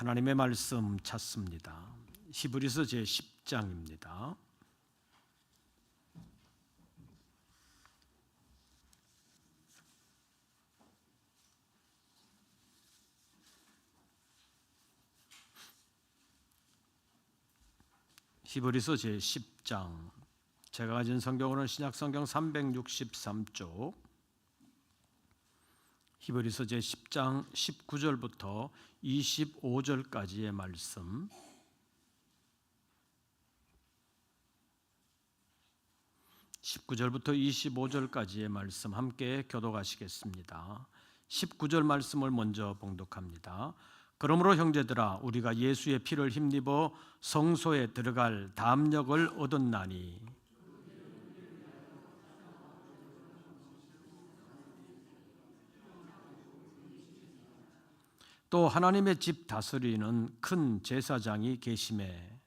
하나님의 말씀 찾습니다. 히브리서 제10장입니다. 히브리서 제10장, 제가 가진 성경으로는 신약성경 363쪽, 히브리서 제10장 19절부터 25절까지의 말씀, (19절부터 25절까지의 말씀) 함께 교독하시겠습니다. 19절 말씀을 먼저 봉독합니다. 그러므로 형제들아, 우리가 예수의 피를 힘입어 성소에 들어갈 담력을 얻었나니 또 하나님의 집 다스리는 큰 제사장이 계심에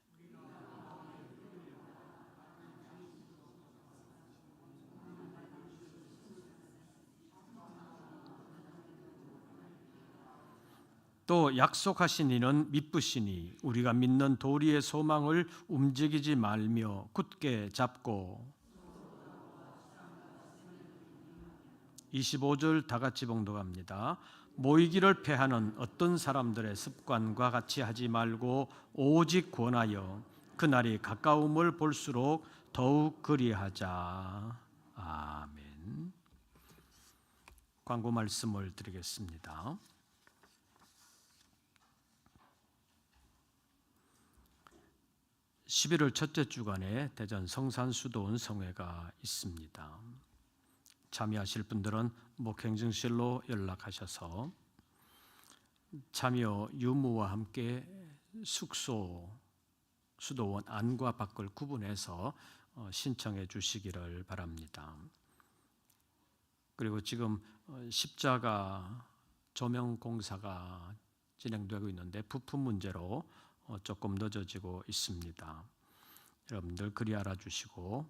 또 약속하신 이는 미쁘시니 우리가 믿는 도리의 소망을 움직이지 말며 굳게 잡고 25절 다 같이 봉독합니다. 모이기를 패하는 어떤 사람들의 습관과 같이 하지 말고 오직 권하여 그날이 가까움을 볼수록 더욱 그리하자. 아멘. 광고 말씀을 드리겠습니다. 11월 첫째 주간에 대전 성산수도원 성회가 있습니다. 참여하실 분들은 목행정실로 연락하셔서 참여 유무와 함께 숙소, 수도원 안과 밖을 구분해서 신청해 주시기를 바랍니다. 그리고 지금 십자가 조명 공사가 진행되고 있는데 부품 문제로 조금 늦어지고 있습니다. 여러분들 그리 알아주시고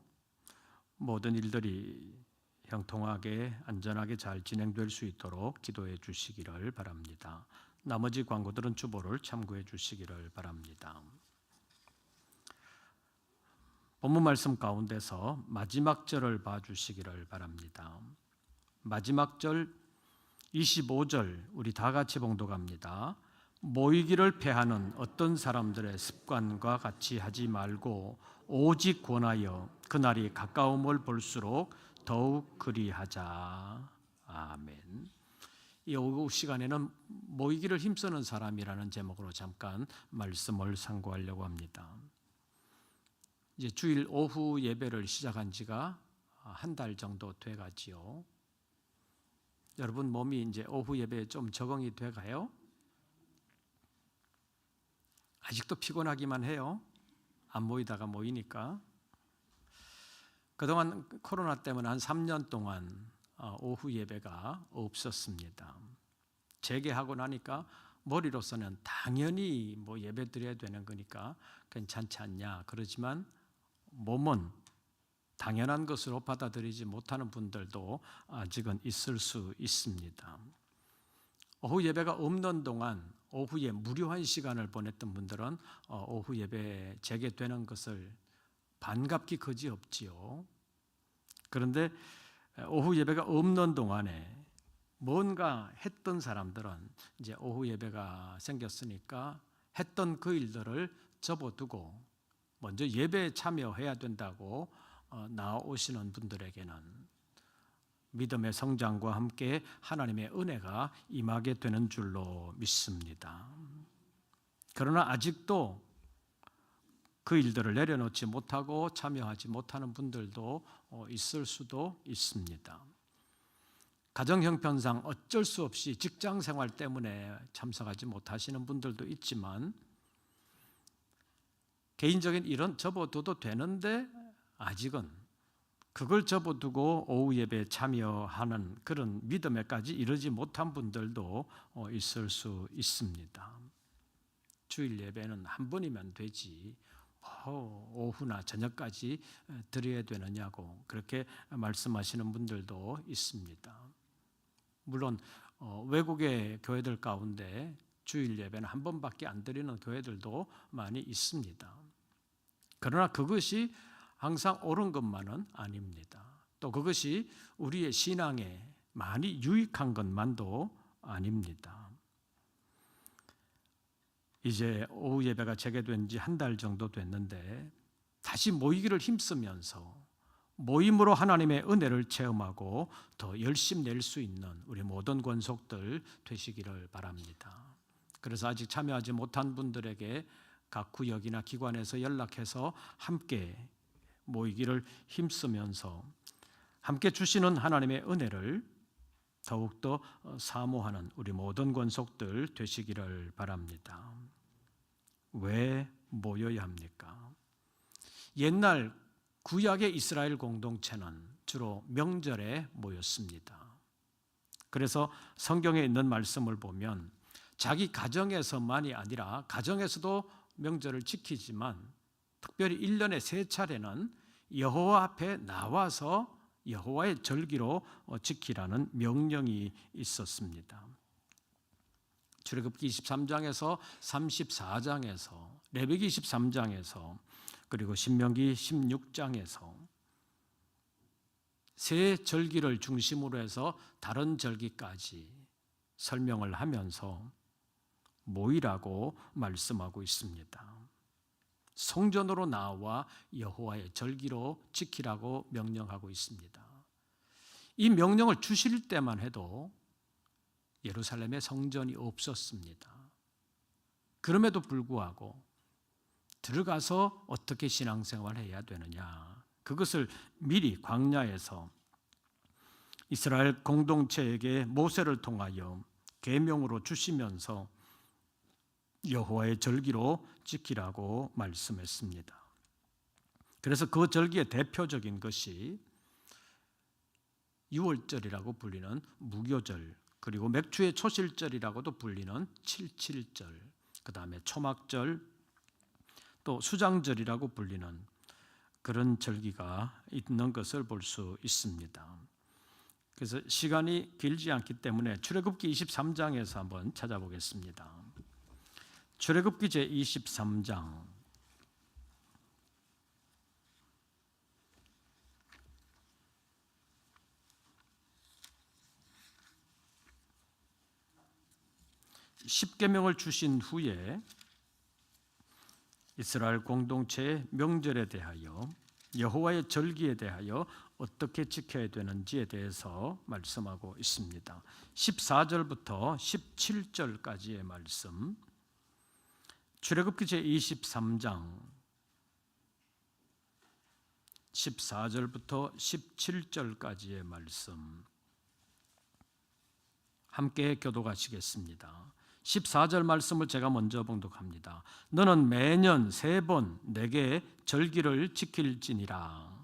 모든 일들이 형통하게 안전하게 잘 진행될 수 있도록 기도해 주시기를 바랍니다. 나머지 광고들은 주보를 참고해 주시기를 바랍니다. 본문 말씀 가운데서 마지막 절을 봐주시기를 바랍니다. 마지막 절 25절 우리 다 같이 봉독합니다. 모이기를 패하는 어떤 사람들의 습관과 같이 하지 말고 오직 권하여 그날이 가까움을 볼수록 더욱 그리하자. 아멘. 이 오후 시간에는 모이기를 힘쓰는 사람이라는 제목으로 잠깐 말씀을 상고하려고 합니다. 이제 주일 오후 예배를 시작한 지가 한 달 정도 돼가지요. 여러분 몸이 이제 오후 예배에 좀 적응이 돼가요? 아직도 피곤하기만 해요. 안 모이다가 모이니까. 그동안 코로나 때문에 한 3년 동안 오후 예배가 없었습니다. 재개하고 나니까 머리로서는 당연히 예배 드려야 되는 거니까 괜찮지 않냐. 그러지만 몸은 당연한 것으로 받아들이지 못하는 분들도 아직은 있을 수 있습니다. 오후 예배가 없는 동안 오후에 무료한 시간을 보냈던 분들은 오후 예배 재개되는 것을 반갑기 그지없지요. 그런데 오후 예배가 없는 동안에 뭔가 했던 사람들은 이제 오후 예배가 생겼으니까 했던 그 일들을 접어두고 먼저 예배에 참여해야 된다고 나오시는 분들에게는 믿음의 성장과 함께 하나님의 은혜가 임하게 되는 줄로 믿습니다. 그러나 아직도 그 일들을 내려놓지 못하고 참여하지 못하는 분들도 있을 수도 있습니다. 가정 형편상 어쩔 수 없이 직장 생활 때문에 참석하지 못하시는 분들도 있지만 개인적인 일은 접어둬도 되는데 아직은 그걸 접어두고 오후 예배에 참여하는 그런 믿음에까지 이르지 못한 분들도 있을 수 있습니다. 주일 예배는 한 번이면 되지 오후나 저녁까지 드려야 되느냐고 그렇게 말씀하시는 분들도 있습니다. 물론 외국의 교회들 가운데 주일 예배는 한 번밖에 안 드리는 교회들도 많이 있습니다. 그러나 그것이 항상 옳은 것만은 아닙니다. 또 그것이 우리의 신앙에 많이 유익한 것만도 아닙니다. 이제 오후 예배가 재개된 지 한 달 정도 됐는데 다시 모이기를 힘쓰면서 모임으로 하나님의 은혜를 체험하고 더 열심 낼 수 있는 우리 모든 권속들 되시기를 바랍니다. 그래서 아직 참여하지 못한 분들에게 각 구역이나 기관에서 연락해서 함께 모이기를 힘쓰면서 함께 주시는 하나님의 은혜를 더욱더 사모하는 우리 모든 권속들 되시기를 바랍니다. 왜 모여야 합니까? 옛날 구약의 이스라엘 공동체는 주로 명절에 모였습니다. 그래서 성경에 있는 말씀을 보면 자기 가정에서만이 아니라 가정에서도 명절을 지키지만 특별히 1년에 3차례는 여호와 앞에 나와서 여호와의 절기로 지키라는 명령이 있었습니다. 출애굽기 23장에서 34장에서 레위기 23장에서 그리고 신명기 16장에서 세 절기를 중심으로 해서 다른 절기까지 설명을 하면서 모이라고 말씀하고 있습니다. 성전으로 나와 여호와의 절기로 지키라고 명령하고 있습니다. 이 명령을 주실 때만 해도 예루살렘에 성전이 없었습니다. 그럼에도 불구하고 들어가서 어떻게 신앙생활을 해야 되느냐, 그것을 미리 광야에서 이스라엘 공동체에게 모세를 통하여 계명으로 주시면서 여호와의 절기로 지키라고 말씀했습니다. 그래서 그 절기의 대표적인 것이 유월절이라고 불리는 무교절, 그리고 맥주의 초실절이라고도 불리는 칠칠절, 그 다음에 초막절, 또 수장절이라고 불리는 그런 절기가 있는 것을 볼 수 있습니다. 그래서 시간이 길지 않기 때문에 출애굽기 23장에서 한번 찾아보겠습니다. 출애굽기 제23장 10계명을 주신 후에 이스라엘 공동체의 명절에 대하여 여호와의 절기에 대하여 어떻게 지켜야 되는지에 대해서 말씀하고 있습니다. 14절부터 17절까지의 말씀, 출애굽기 제23장 14절부터 17절까지의 말씀 함께 교독하시겠습니다. 14절 말씀을 제가 먼저 봉독합니다. 너는 매년 3번 내게 절기를 지킬지니라.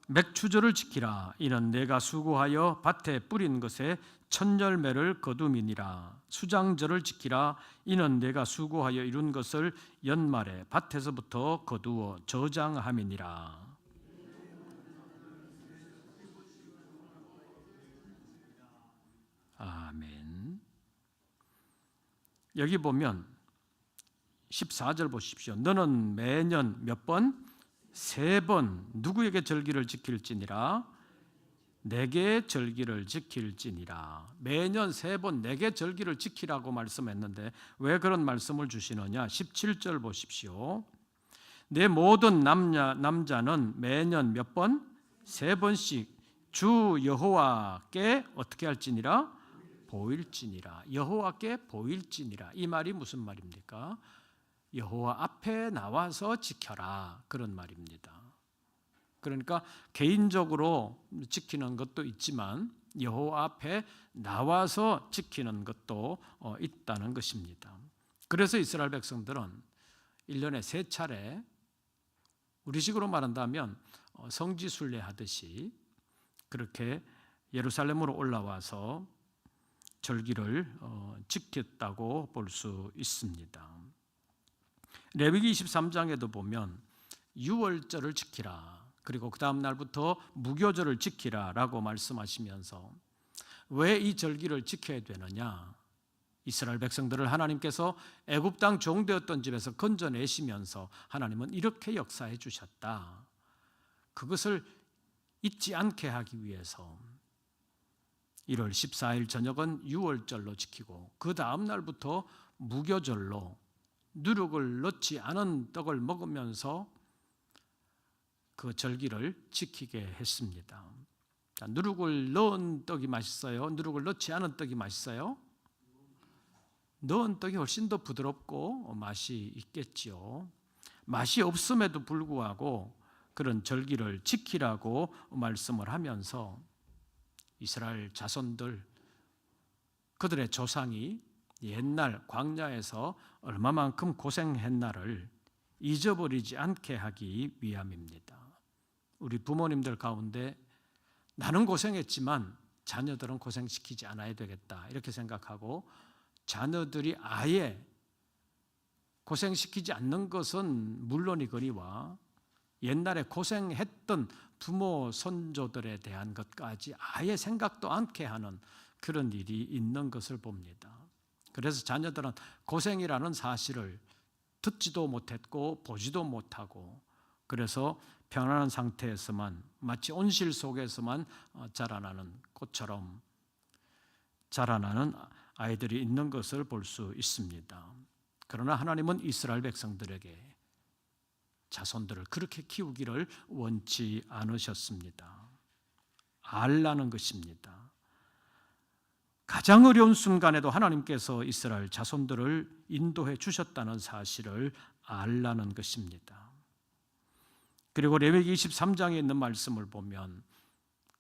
맥추절을 지키라. 이는 내가 수고하여 밭에 뿌린 것에 첫 열매를 거둠이니라. 수장절을 지키라. 이는 내가 수고하여 이룬 것을 연말에 밭에서부터 거두어 저장함이니라. 아멘. 여기 보면 14절 보십시오. 너는 매년 몇 번? 3번 누구에게 절기를 지킬지니라. 내게 절기를 지킬지니라. 매년 3번 내게 절기를 지키라고 말씀했는데 왜 그런 말씀을 주시느냐? 17절 보십시오. 내 모든 남자는 매년 몇 번? 3번씩 주 여호와께 어떻게 할지니라? 보일지니라. 여호와께 보일지니라. 이 말이 무슨 말입니까? 여호와 앞에 나와서 지켜라, 그런 말입니다. 그러니까 개인적으로 지키는 것도 있지만 여호와 앞에 나와서 지키는 것도 있다는 것입니다. 그래서 이스라엘 백성들은 1년에 3차례, 우리식으로 말한다면 성지순례 하듯이 그렇게 예루살렘으로 올라와서 절기를 지켰다고 볼 수 있습니다. 레위기 23장에도 보면 유월절을 지키라, 그리고 그 다음 날부터 무교절을 지키라 라고 말씀하시면서 왜 이 절기를 지켜야 되느냐, 이스라엘 백성들을 하나님께서 애굽 땅 종되었던 집에서 건져내시면서 하나님은 이렇게 역사해 주셨다, 그것을 잊지 않게 하기 위해서 1월 14일 저녁은 유월절로 지키고 그 다음 날부터 무교절로 누룩을 넣지 않은 떡을 먹으면서 그 절기를 지키게 했습니다. 자, 누룩을 넣은 떡이 맛있어요? 누룩을 넣지 않은 떡이 맛있어요? 넣은 떡이 훨씬 더 부드럽고 맛이 있겠지요. 맛이 없음에도 불구하고 그런 절기를 지키라고 말씀을 하면서 이스라엘 자손들, 그들의 조상이 옛날 광야에서 얼마만큼 고생했나를 잊어버리지 않게 하기 위함입니다. 우리 부모님들 가운데 나는 고생했지만 자녀들은 고생시키지 않아야 되겠다 이렇게 생각하고 자녀들이 아예 고생시키지 않는 것은 물론이거니와 옛날에 고생했던 부모 선조들에 대한 것까지 아예 생각도 않게 하는 그런 일이 있는 것을 봅니다. 그래서 자녀들은 고생이라는 사실을 듣지도 못했고 보지도 못하고, 그래서 편안한 상태에서만 마치 온실 속에서만 자라나는 꽃처럼 자라나는 아이들이 있는 것을 볼 수 있습니다. 그러나 하나님은 이스라엘 백성들에게 자손들을 그렇게 키우기를 원치 않으셨습니다. 알라는 것입니다. 가장 어려운 순간에도 하나님께서 이스라엘 자손들을 인도해 주셨다는 사실을 알라는 것입니다. 그리고 레위기 23장에 있는 말씀을 보면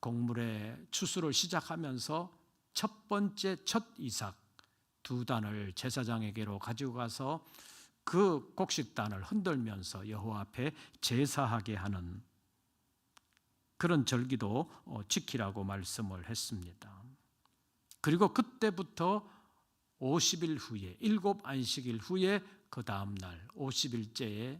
곡물의 추수를 시작하면서 첫 번째 첫 이삭 2단을 제사장에게로 가지고 가서 그 곡식단을 흔들면서 여호와 앞에 제사하게 하는 그런 절기도 지키라고 말씀을 했습니다. 그리고 그때부터 50일 후에 7안식일 후에 그 다음 날 50일째에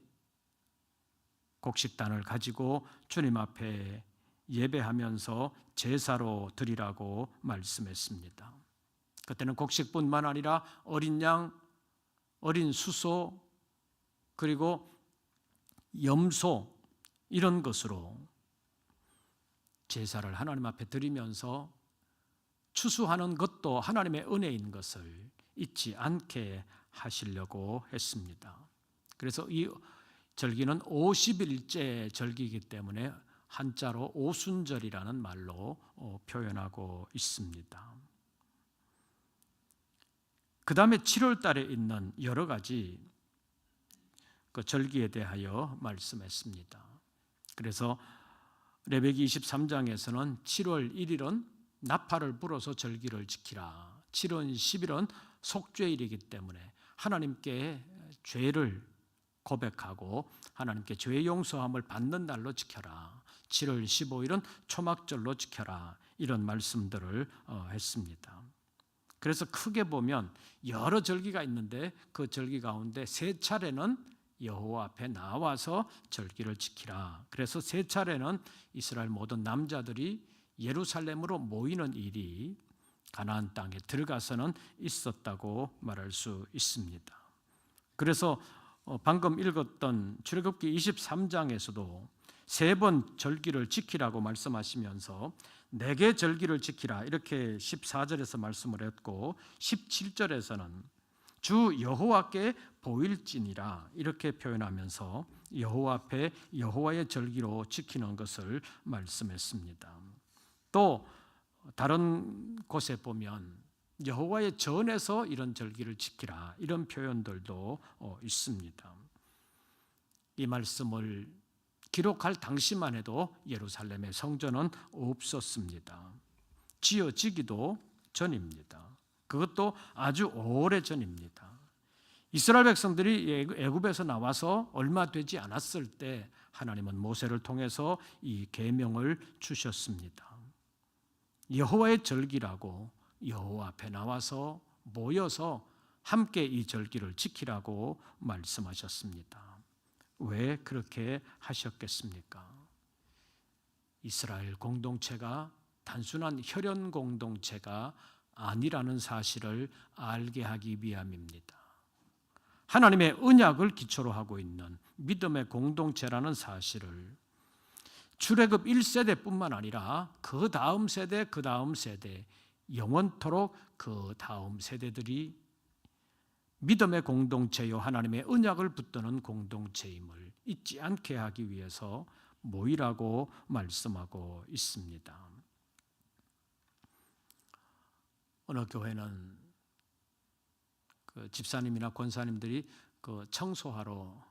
곡식단을 가지고 주님 앞에 예배하면서 제사로 드리라고 말씀했습니다. 그때는 곡식뿐만 아니라 어린 양, 어린 수소, 그리고 염소 이런 것으로 제사를 하나님 앞에 드리면서 추수하는 것도 하나님의 은혜인 것을 잊지 않게 하시려고 했습니다. 그래서 이 절기는 50일째 절기이기 때문에 한자로 오순절이라는 말로 표현하고 있습니다. 그 다음에 7월 달에 있는 여러 가지 그 절기에 대하여 말씀했습니다. 그래서 레위기 23장에서는 7월 1일은 나팔을 불어서 절기를 지키라. 7월 10일은 속죄일이기 때문에 하나님께 죄를 고백하고 하나님께 죄 용서함을 받는 날로 지켜라. 7월 15일은 초막절로 지켜라. 이런 말씀들을 했습니다. 그래서 크게 보면 여러 절기가 있는데 그 절기 가운데 3차례는 여호와 앞에 나와서 절기를 지키라. 그래서 3차례는 이스라엘 모든 남자들이 예루살렘으로 모이는 일이 가나안 땅에 들어가서는 있었다고 말할 수 있습니다. 그래서 방금 읽었던 출애굽기 23장에서도 3번 절기를 지키라고 말씀하시면서 4개 절기를 지키라 이렇게 14절에서 말씀을 했고 17절에서는 주 여호와께 보일지니라 이렇게 표현하면서 여호와 앞에 여호와의 절기로 지키는 것을 말씀했습니다. 또 다른 곳에 보면 여호와의 전에서 이런 절기를 지키라 이런 표현들도 있습니다. 이 말씀을 기록할 당시만 해도 예루살렘의 성전은 없었습니다. 지어지기도 전입니다. 그것도 아주 오래전입니다. 이스라엘 백성들이 애굽에서 나와서 얼마 되지 않았을 때 하나님은 모세를 통해서 이 계명을 주셨습니다. 여호와의 절기라고 여호와 앞에 나와서 모여서 함께 이 절기를 지키라고 말씀하셨습니다. 왜 그렇게 하셨겠습니까? 이스라엘 공동체가 단순한 혈연 공동체가 아니라는 사실을 알게 하기 위함입니다. 하나님의 언약을 기초로 하고 있는 믿음의 공동체라는 사실을 출애굽 1세대뿐만 아니라 그 다음 세대, 그 다음 세대, 영원토록 그 다음 세대들이 믿음의 공동체요 하나님의 언약을 붙드는 공동체임을 잊지 않게 하기 위해서 모이라고 말씀하고 있습니다. 어느 교회는 그 집사님이나 권사님들이 그 청소하러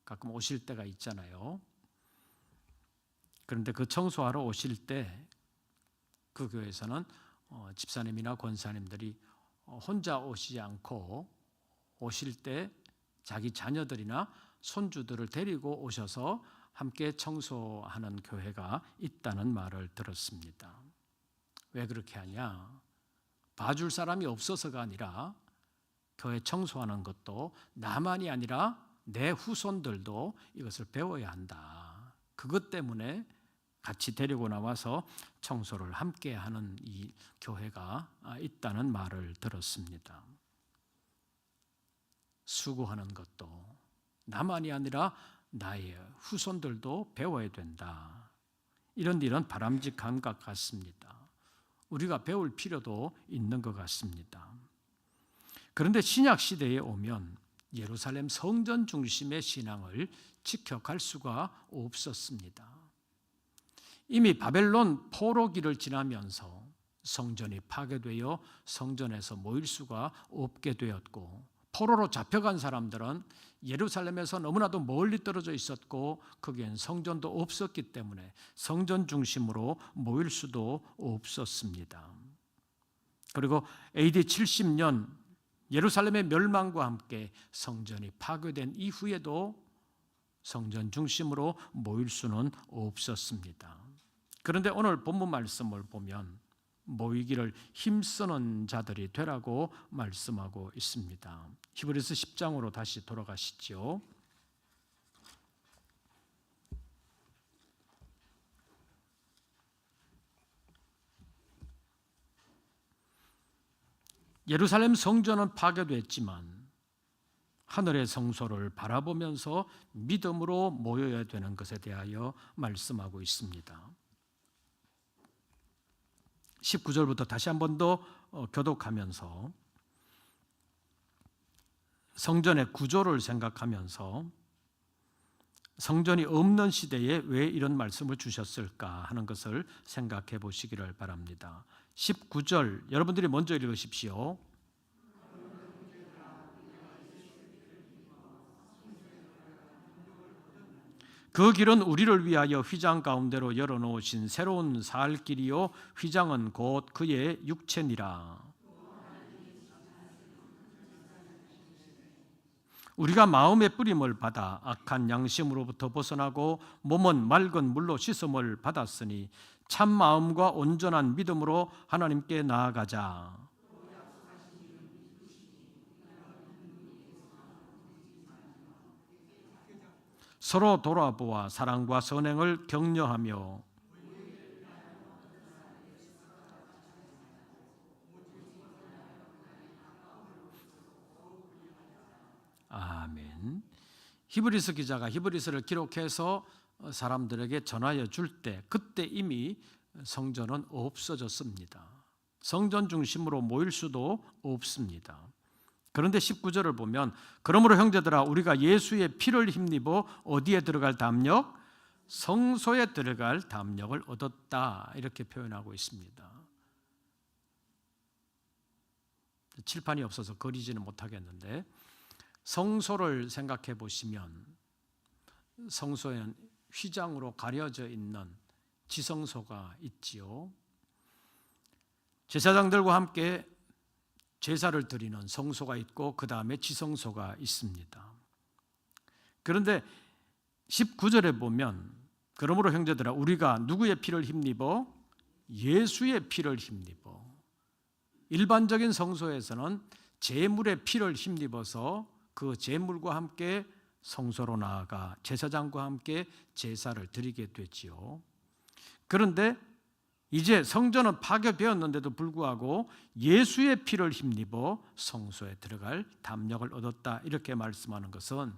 가끔 오실 때가 있잖아요. 그런데 그 청소하러 오실 때 그 교회에서는 집사님이나 권사님들이 혼자 오시지 않고 오실 때 자기 자녀들이나 손주들을 데리고 오셔서 함께 청소하는 교회가 있다는 말을 들었습니다. 왜 그렇게 하냐? 봐줄 사람이 없어서가 아니라 교회 청소하는 것도 나만이 아니라 내 후손들도 이것을 배워야 한다. 그것 때문에 같이 데리고 나와서 청소를 함께 하는 이 교회가 있다는 말을 들었습니다. 수고하는 것도 나만이 아니라 나의 후손들도 배워야 된다. 이런 일은 바람직한 것 같습니다. 우리가 배울 필요도 있는 것 같습니다. 그런데 신약 시대에 오면 예루살렘 성전 중심의 신앙을 지켜갈 수가 없었습니다. 이미 바벨론 포로기를 지나면서 성전이 파괴되어 성전에서 모일 수가 없게 되었고, 포로로 잡혀간 사람들은 예루살렘에서 너무나도 멀리 떨어져 있었고 거기엔 성전도 없었기 때문에 성전 중심으로 모일 수도 없었습니다. 그리고 AD 70년 예루살렘의 멸망과 함께 성전이 파괴된 이후에도 성전 중심으로 모일 수는 없었습니다. 그런데 오늘 본문 말씀을 보면 모이기를 힘쓰는 자들이 되라고 말씀하고 있습니다. 히브리서 10장으로 다시 돌아가시죠. 예루살렘 성전은 파괴됐지만 하늘의 성소를 바라보면서 믿음으로 모여야 되는 것에 대하여 말씀하고 있습니다. 19절부터 다시 한 번 더 교독하면서 성전의 구조를 생각하면서 성전이 없는 시대에 왜 이런 말씀을 주셨을까 하는 것을 생각해 보시기를 바랍니다. 19절 여러분들이 먼저 읽으십시오. 그 길은 우리를 위하여 휘장 가운데로 열어놓으신 새로운 살 길이요 휘장은 곧 그의 육체니라. 우리가 마음의 뿌림을 받아 악한 양심으로부터 벗어나고 몸은 맑은 물로 씻음을 받았으니 참 마음과 온전한 믿음으로 하나님께 나아가자. 서로 돌아보아 사랑과 선행을 격려하며 아멘. 히브리서 기자가 히브리서를 기록해서 사람들에게 전하여 줄 때 그때 이미 성전은 없어졌습니다. 성전 중심으로 모일 수도 없습니다. 그런데 19절을 보면 그러므로 형제들아 우리가 예수의 피를 힘입어 어디에 들어갈 담력? 성소에 들어갈 담력을 얻었다 이렇게 표현하고 있습니다. 칠판이 없어서 그리지는 못하겠는데 성소를 생각해 보시면 성소에는 휘장으로 가려져 있는 지성소가 있지요. 제사장들과 함께 제사를 드리는 성소가 있고 그 다음에 지성소가 있습니다. 그런데 19절에 보면 그러므로 형제들아 우리가 누구의 피를 힘입어? 예수의 피를 힘입어. 일반적인 성소에서는 제물의 피를 힘입어서 그 제물과 함께 성소로 나아가 제사장과 함께 제사를 드리게 되지요. 그런데 이제 성전은 파괴되었는데도 불구하고 예수의 피를 힘입어 성소에 들어갈 담력을 얻었다, 이렇게 말씀하는 것은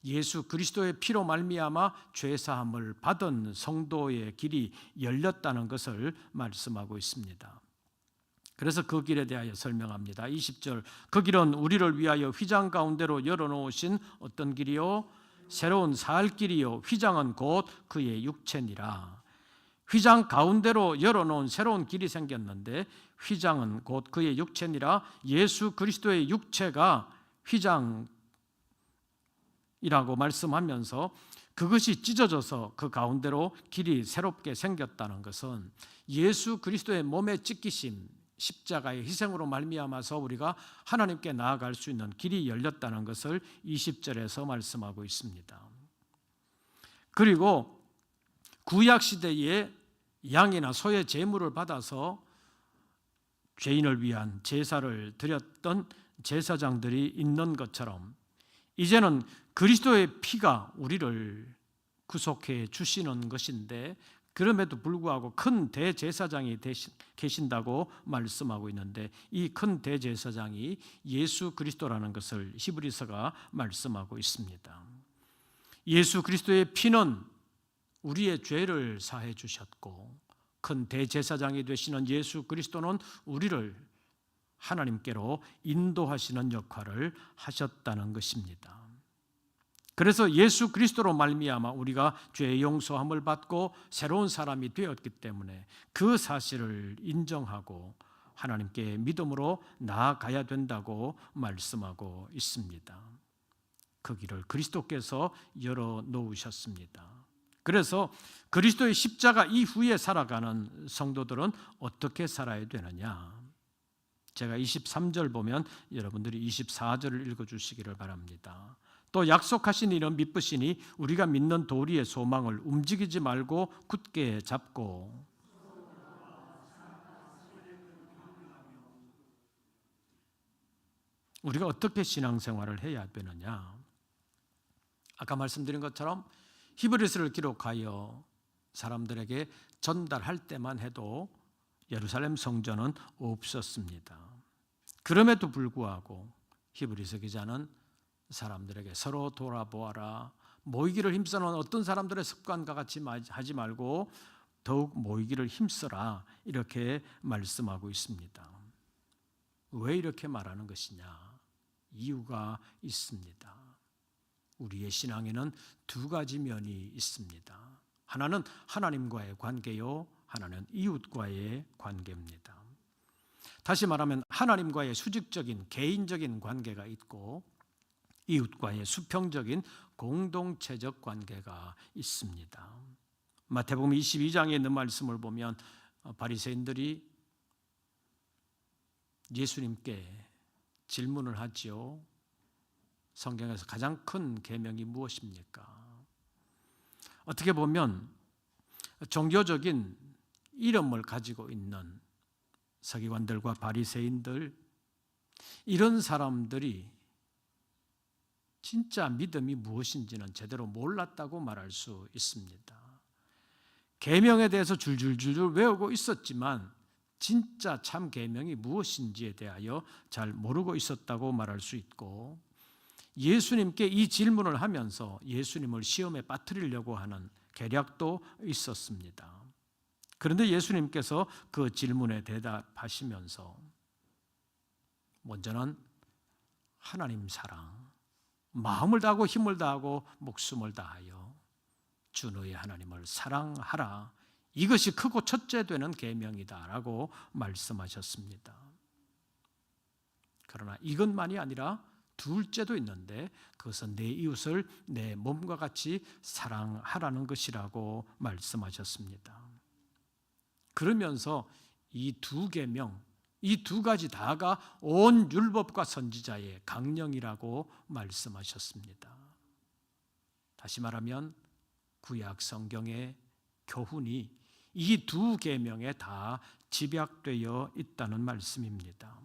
예수 그리스도의 피로 말미암아 죄사함을 받은 성도의 길이 열렸다는 것을 말씀하고 있습니다. 그래서 그 길에 대하여 설명합니다. 20절, 그 길은 우리를 위하여 휘장 가운데로 열어놓으신 어떤 길이요? 새로운 살 길이요, 휘장은 곧 그의 육체니라. 휘장 가운데로 열어놓은 새로운 길이 생겼는데 휘장은 곧 그의 육체니라. 예수 그리스도의 육체가 휘장이라고 말씀하면서 그것이 찢어져서 그 가운데로 길이 새롭게 생겼다는 것은 예수 그리스도의 몸의 찢기심, 십자가의 희생으로 말미암아서 우리가 하나님께 나아갈 수 있는 길이 열렸다는 것을 20절에서 말씀하고 있습니다. 그리고 구약 시대에 양이나 소의 제물을 받아서 죄인을 위한 제사를 드렸던 제사장들이 있는 것처럼 이제는 그리스도의 피가 우리를 구속해 주시는 것인데, 그럼에도 불구하고 큰 대제사장이 계신다고 말씀하고 있는데 이 큰 대제사장이 예수 그리스도라는 것을 히브리서가 말씀하고 있습니다. 예수 그리스도의 피는 우리의 죄를 사해 주셨고, 큰 대제사장이 되시는 예수 그리스도는 우리를 하나님께로 인도하시는 역할을 하셨다는 것입니다. 그래서 예수 그리스도로 말미암아 우리가 죄의 용서함을 받고 새로운 사람이 되었기 때문에 그 사실을 인정하고 하나님께 믿음으로 나아가야 된다고 말씀하고 있습니다. 그 길을 그리스도께서 열어놓으셨습니다. 그래서 그리스도의 십자가 이후에 살아가는 성도들은 어떻게 살아야 되느냐? 제가 23절 보면 여러분들이 24절을 읽어주시기를 바랍니다. 또 약속하신 이는 미쁘시니 우리가 믿는 도리의 소망을 움직이지 말고 굳게 잡고, 우리가 어떻게 신앙생활을 해야 되느냐? 아까 말씀드린 것처럼 히브리서를 기록하여 사람들에게 전달할 때만 해도 예루살렘 성전은 없었습니다. 그럼에도 불구하고 히브리서 기자는 사람들에게 서로 돌아보아라, 모이기를 힘써는 어떤 사람들의 습관과 같이 하지 말고 더욱 모이기를 힘써라, 이렇게 말씀하고 있습니다. 왜 이렇게 말하는 것이냐? 이유가 있습니다. 우리의 신앙에는 두 가지 면이 있습니다. 하나는 하나님과의 관계요, 하나는 이웃과의 관계입니다. 다시 말하면 하나님과의 수직적인 개인적인 관계가 있고 이웃과의 수평적인 공동체적 관계가 있습니다. 마태복음 22장에 있는 말씀을 보면 바리새인들이 예수님께 질문을 하지요. 성경에서 가장 큰 계명이 무엇입니까? 어떻게 보면 종교적인 이름을 가지고 있는 서기관들과 바리새인들, 이런 사람들이 진짜 믿음이 무엇인지는 제대로 몰랐다고 말할 수 있습니다. 계명에 대해서 줄줄줄 외우고 있었지만 진짜 참 계명이 무엇인지에 대하여 잘 모르고 있었다고 말할 수 있고, 예수님께 이 질문을 하면서 예수님을 시험에 빠뜨리려고 하는 계략도 있었습니다. 그런데 예수님께서 그 질문에 대답하시면서 먼저는 하나님 사랑, 마음을 다하고 힘을 다하고 목숨을 다하여 주 너의 하나님을 사랑하라, 이것이 크고 첫째 되는 계명이다라고 말씀하셨습니다. 그러나 이것만이 아니라 둘째도 있는데 그것은 내 이웃을 내 몸과 같이 사랑하라는 것이라고 말씀하셨습니다. 그러면서 이 두 계명, 이 두 가지 다가 온 율법과 선지자의 강령이라고 말씀하셨습니다. 다시 말하면 구약 성경의 교훈이 이 두 계명에 다 집약되어 있다는 말씀입니다.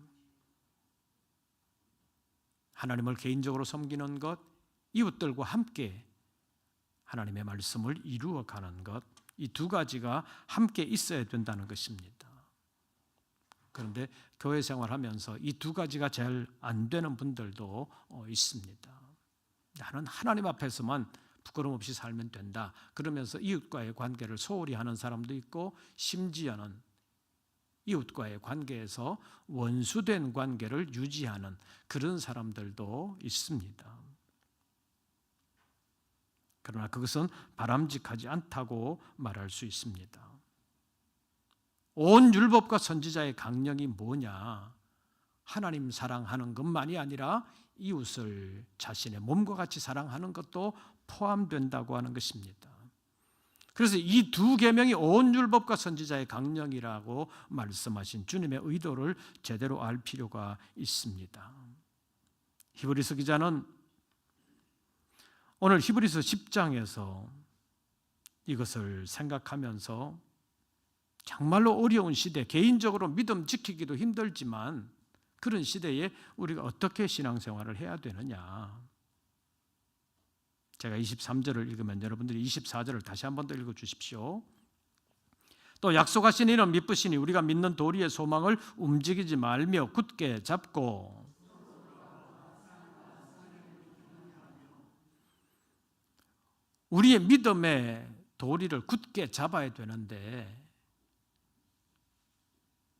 하나님을 개인적으로 섬기는 것, 이웃들과 함께 하나님의 말씀을 이루어가는 것, 이 두 가지가 함께 있어야 된다는 것입니다. 그런데 교회 생활하면서 이 두 가지가 잘 안 되는 분들도 있습니다. 나는 하나님 앞에서만 부끄러움 없이 살면 된다. 그러면서 이웃과의 관계를 소홀히 하는 사람도 있고, 심지어는 이웃과의 관계에서 원수된 관계를 유지하는 그런 사람들도 있습니다. 그러나 그것은 바람직하지 않다고 말할 수 있습니다. 온 율법과 선지자의 강령이 뭐냐? 하나님 사랑하는 것만이 아니라 이웃을 자신의 몸과 같이 사랑하는 것도 포함된다고 하는 것입니다. 그래서 이 두 계명이 온 율법과 선지자의 강령이라고 말씀하신 주님의 의도를 제대로 알 필요가 있습니다. 히브리서 기자는 오늘 히브리서 10장에서 이것을 생각하면서 정말로 어려운 시대, 개인적으로 믿음 지키기도 힘들지만 그런 시대에 우리가 어떻게 신앙생활을 해야 되느냐. 제가 23절을 읽으면 여러분들이 24절을 다시 한 번 더 읽어주십시오. 또 약속하신 이는 미쁘시니 우리가 믿는 도리의 소망을 움직이지 말며 굳게 잡고, 우리의 믿음의 도리를 굳게 잡아야 되는데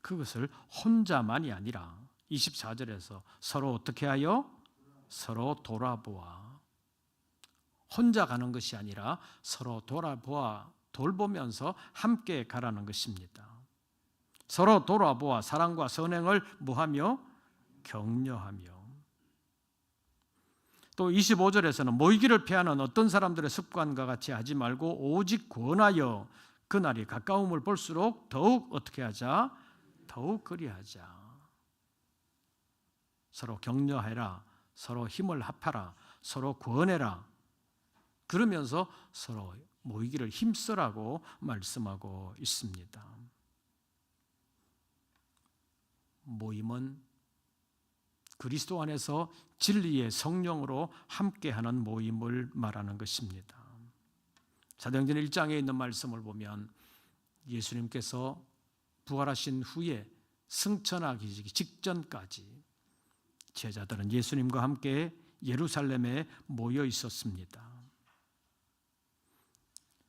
그것을 혼자만이 아니라 24절에서 서로 어떻게 하여? 서로 돌아보아. 혼자 가는 것이 아니라 서로 돌아보아, 돌보면서 함께 가라는 것입니다. 서로 돌아보아 사랑과 선행을 뭐하며? 격려하며. 또 25절에서는 모이기를 피하는 어떤 사람들의 습관과 같이 하지 말고 오직 권하여 그날이 가까움을 볼수록 더욱 어떻게 하자? 더욱 그리하자. 서로 격려해라. 서로 힘을 합하라. 서로 권해라. 그러면서 서로 모이기를 힘쓰라고 말씀하고 있습니다. 모임은 그리스도 안에서 진리의 성령으로 함께하는 모임을 말하는 것입니다. 사도행전 1장에 있는 말씀을 보면 예수님께서 부활하신 후에 승천하기 직전까지 제자들은 예수님과 함께 예루살렘에 모여 있었습니다.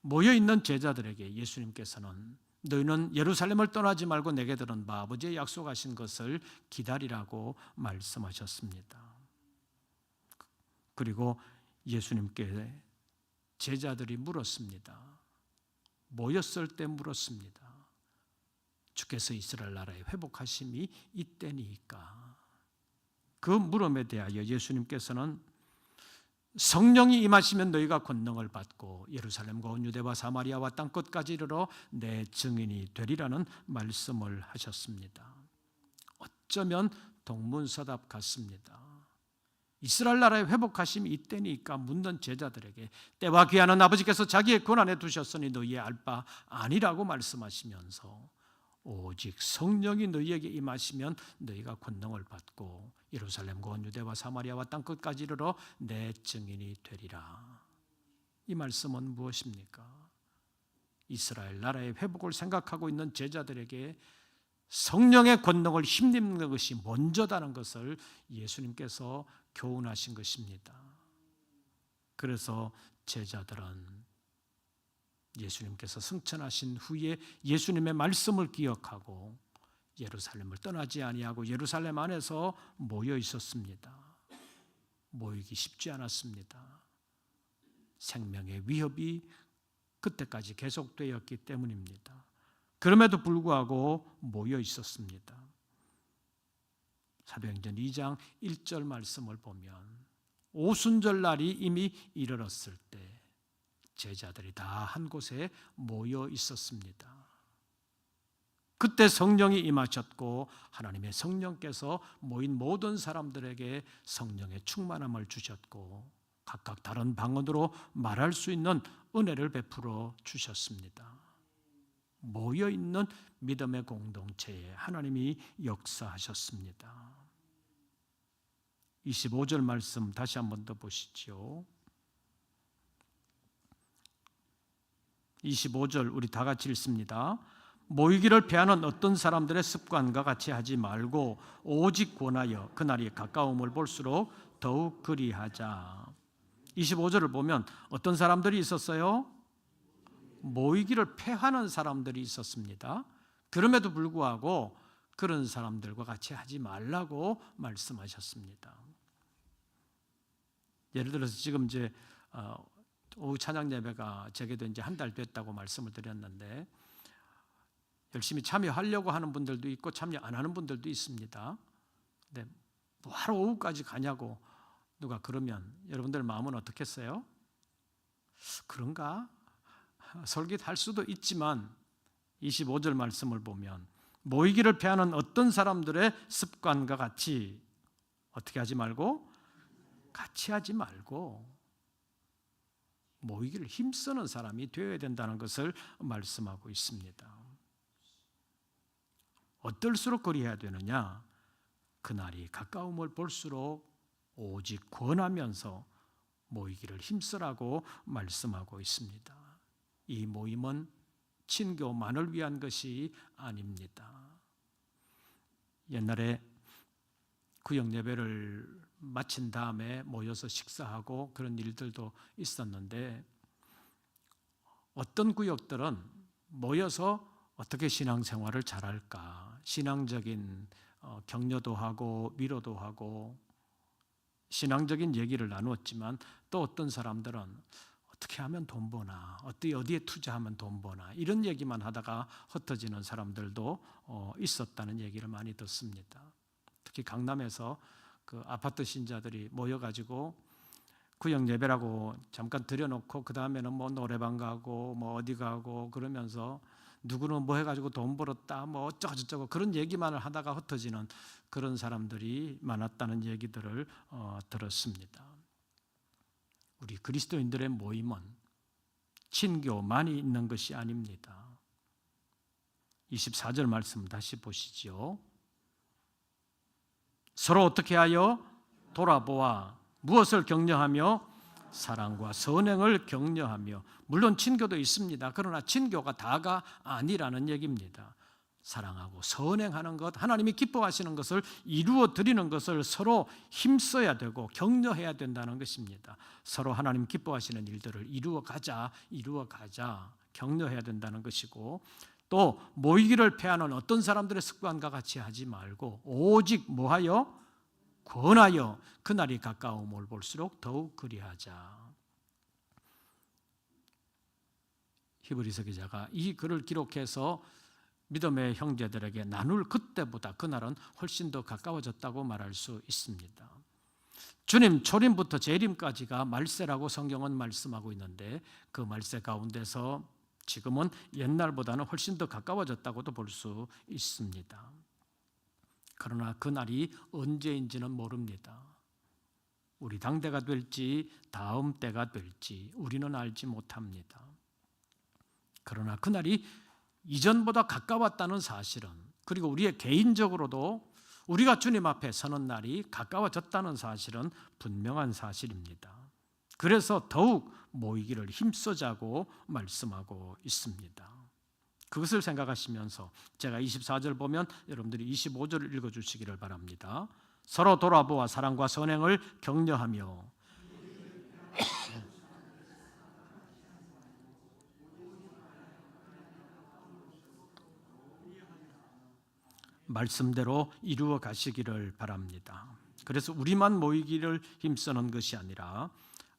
모여 있는 제자들에게 예수님께서는 너희는 예루살렘을 떠나지 말고 내게 들은바 아버지의 약속하신 것을 기다리라고 말씀하셨습니다. 그리고 예수님께 제자들이 물었습니다. 모였을 때 물었습니다. 주께서 이스라엘 나라에 회복하심이 이때니까. 그 물음에 대하여 예수님께서는 성령이 임하시면 너희가 권능을 받고 예루살렘과 온 유대와 사마리아와 땅끝까지 이르러 내 증인이 되리라는 말씀을 하셨습니다. 어쩌면 동문서답 같습니다. 이스라엘 나라의 회복하심이 이때니까 묻는 제자들에게 때와 기한은 아버지께서 자기의 권한에 두셨으니 너희의 알 바 아니라고 말씀하시면서 오직 성령이 너희에게 임하시면 너희가 권능을 받고 예루살렘과 온 유대와 사마리아와 땅끝까지 이르러 내 증인이 되리라. 이 말씀은 무엇입니까? 이스라엘 나라의 회복을 생각하고 있는 제자들에게 성령의 권능을 힘입는 것이 먼저다는 것을 예수님께서 교훈하신 것입니다. 그래서 제자들은 예수님께서 승천하신 후에 예수님의 말씀을 기억하고 예루살렘을 떠나지 아니하고 예루살렘 안에서 모여 있었습니다. 모이기 쉽지 않았습니다. 생명의 위협이 그때까지 계속되었기 때문입니다. 그럼에도 불구하고 모여 있었습니다. 사도행전 2장 1절 말씀을 보면 오순절 날이 이미 이르렀을 때 제자들이 다 한 곳에 모여 있었습니다. 그때 성령이 임하셨고 하나님의 성령께서 모인 모든 사람들에게 성령의 충만함을 주셨고 각각 다른 방언으로 말할 수 있는 은혜를 베풀어 주셨습니다. 모여 있는 믿음의 공동체에 하나님이 역사하셨습니다. 25절 말씀 다시 한 번 더 보시죠. 25절 우리 다 같이 읽습니다. 모이기를 패하는 어떤 사람들의 습관과 같이 하지 말고 오직 권하여 그날이 가까움을 볼수록 더욱 그리하자. 25절을 보면 어떤 사람들이 있었어요? 모이기를 패하는 사람들이 있었습니다. 그럼에도 불구하고 그런 사람들과 같이 하지 말라고 말씀하셨습니다. 예를 들어서 지금 이제 오후 찬양 예배가 재개된 지 한 달 됐다고 말씀을 드렸는데 열심히 참여하려고 하는 분들도 있고 참여 안 하는 분들도 있습니다. 근데 뭐하러 오후까지 가냐고 누가 그러면 여러분들 마음은 어떻겠어요? 그런가? 솔깃할 수도 있지만 25절 말씀을 보면 모이기를 패하는 어떤 사람들의 습관과 같이 어떻게 하지 말고 같이 하지 말고 모이기를 힘쓰는 사람이 되어야 된다는 것을 말씀하고 있습니다. 어떨수록 그리해야 되느냐? 그날이 가까움을 볼수록 오직 권하면서 모이기를 힘쓰라고 말씀하고 있습니다. 이 모임은 친교만을 위한 것이 아닙니다. 옛날에 구역 예배를 마친 다음에 모여서 식사하고 그런 일들도 있었는데 어떤 구역들은 모여서 어떻게 신앙생활을 잘할까, 신앙적인 격려도 하고 위로도 하고 신앙적인 얘기를 나누었지만 또 어떤 사람들은 어떻게 하면 돈 버나, 어디에 투자하면 돈 버나 이런 얘기만 하다가 흩어지는 사람들도 있었다는 얘기를 많이 듣습니다. 특히 강남에서 그 아파트 신자들이 모여가지고 구역 예배라고 잠깐 들여놓고 그 다음에는 뭐 노래방 가고 뭐 어디 가고 그러면서 누구는 뭐 해가지고 돈 벌었다 뭐 어쩌고저쩌고 그런 얘기만을 하다가 흩어지는 그런 사람들이 많았다는 얘기들을 들었습니다. 우리 그리스도인들의 모임은 친교만이 있는 것이 아닙니다. 24절 말씀 다시 보시죠. 서로 어떻게 하여 돌아보아 무엇을 격려하며 사랑과 선행을 격려하며, 물론 친교도 있습니다. 그러나 친교가 다가 아니라는 얘기입니다. 사랑하고 선행하는 것, 하나님이 기뻐하시는 것을 이루어 드리는 것을 서로 힘써야 되고 격려해야 된다는 것입니다. 서로 하나님 기뻐하시는 일들을 이루어 가자, 격려해야 된다는 것이고, 또 모이기를 패하는 어떤 사람들의 습관과 같이 하지 말고 오직 뭐하여? 권하여 그날이 가까움을 볼수록 더욱 그리하자. 히브리서 기자가 이 글을 기록해서 믿음의 형제들에게 나눌 그때보다 그날은 훨씬 더 가까워졌다고 말할 수 있습니다. 주님 초림부터 재림까지가 말세라고 성경은 말씀하고 있는데 그 말세 가운데서 지금은 옛날보다는 훨씬 더 가까워졌다고도 볼 수 있습니다. 그러나 그날이 언제인지는 모릅니다. 우리 당대가 될지 다음 때가 될지 우리는 알지 못합니다. 그러나 그날이 이전보다 가까웠다는 사실은, 그리고 우리의 개인적으로도 우리가 주님 앞에 서는 날이 가까워졌다는 사실은 분명한 사실입니다. 그래서 더욱 모이기를 힘쓰자고 말씀하고 있습니다. 그것을 생각하시면서 제가 24절 보면 여러분들이 25절을 읽어주시기를 바랍니다. 서로 돌아보아 사랑과 선행을 격려하며 말씀대로 이루어 가시기를 바랍니다. 그래서 우리만 모이기를 힘쓰는 것이 아니라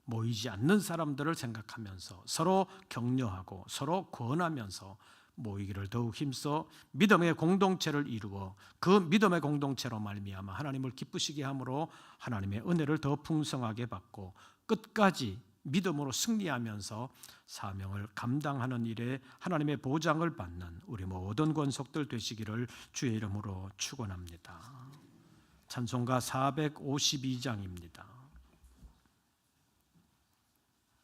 모이지 않는 사람들을 생각하면서 서로 격려하고 서로 권하면서 모이기를 더욱 힘써 믿음의 공동체를 이루어 그 믿음의 공동체로 말미암아 하나님을 기쁘시게 함으로 하나님의 은혜를 더 풍성하게 받고 끝까지 믿음으로 승리하면서 사명을 감당하는 일에 하나님의 보장을 받는 우리 모든 권속들 되시기를 주의 이름으로 축원합니다. 찬송가 452장입니다.